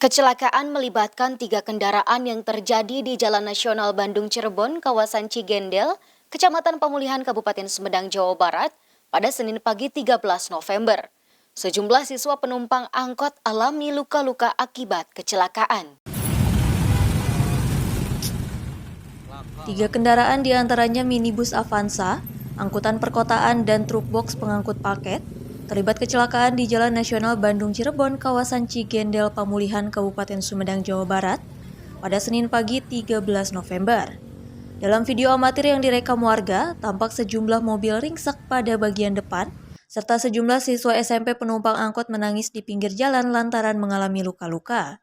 Kecelakaan melibatkan 3 kendaraan yang terjadi di Jalan Nasional Bandung Cirebon, kawasan Cigendel, Kecamatan Pamulihan, Kabupaten Sumedang, Jawa Barat, pada Senin pagi 13 November. Sejumlah siswa penumpang angkot alami luka-luka akibat kecelakaan. 3 kendaraan diantaranya minibus Avanza, angkutan perkotaan, dan truk box pengangkut paket terlibat kecelakaan di Jalan Nasional Bandung Cirebon, kawasan Cigendel, Pamulihan, Kabupaten Sumedang, Jawa Barat, pada Senin pagi 13 November. Dalam video amatir yang direkam warga, tampak sejumlah mobil ringsek pada bagian depan, serta sejumlah siswa SMP penumpang angkot menangis di pinggir jalan lantaran mengalami luka-luka.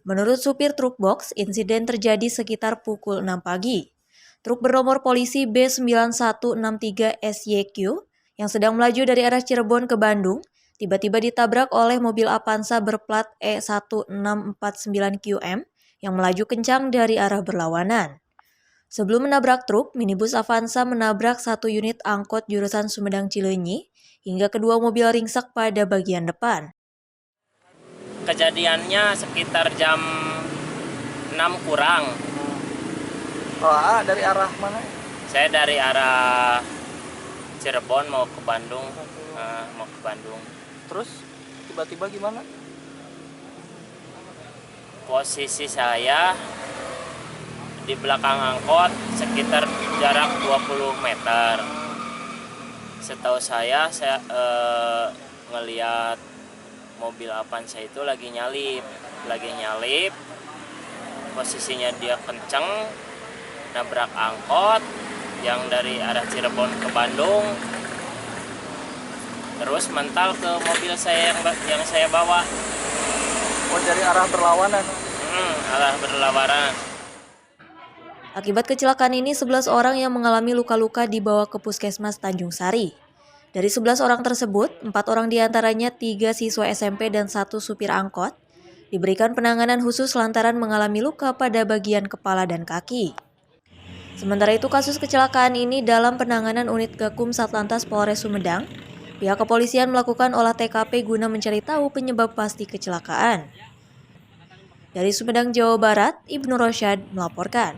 Menurut supir truk box, insiden terjadi sekitar pukul 6 pagi. Truk bernomor polisi B9163SYQ yang sedang melaju dari arah Cirebon ke Bandung, tiba-tiba ditabrak oleh mobil Avanza berplat E1649QM yang melaju kencang dari arah berlawanan. Sebelum menabrak truk, minibus Avanza menabrak satu unit angkot jurusan Sumedang Cileunyi hingga kedua mobil ringsek pada bagian depan. Kejadiannya sekitar jam 6 kurang. Dari arah mana? Saya dari arah Cirebon mau ke Bandung. Terus tiba-tiba gimana? Posisi saya di belakang angkot sekitar jarak 20 meter. Setahu saya ngelihat mobil Avanza itu lagi nyalip. Posisinya dia kenceng, nabrak angkot yang dari arah Cirebon ke Bandung, terus mental ke mobil saya yang saya bawa. Oh, dari arah berlawanan? Arah berlawanan. Akibat kecelakaan ini, 11 orang yang mengalami luka-luka dibawa ke Puskesmas Tanjung Sari. Dari 11 orang tersebut, 4 orang diantaranya 3 siswa SMP dan 1 supir angkot, diberikan penanganan khusus lantaran mengalami luka pada bagian kepala dan kaki. Sementara itu, kasus kecelakaan ini dalam penanganan unit Gakum Satlantas Polres Sumedang. Pihak kepolisian melakukan olah TKP guna mencari tahu penyebab pasti kecelakaan. Dari Sumedang, Jawa Barat, Ibnu Rosyad melaporkan.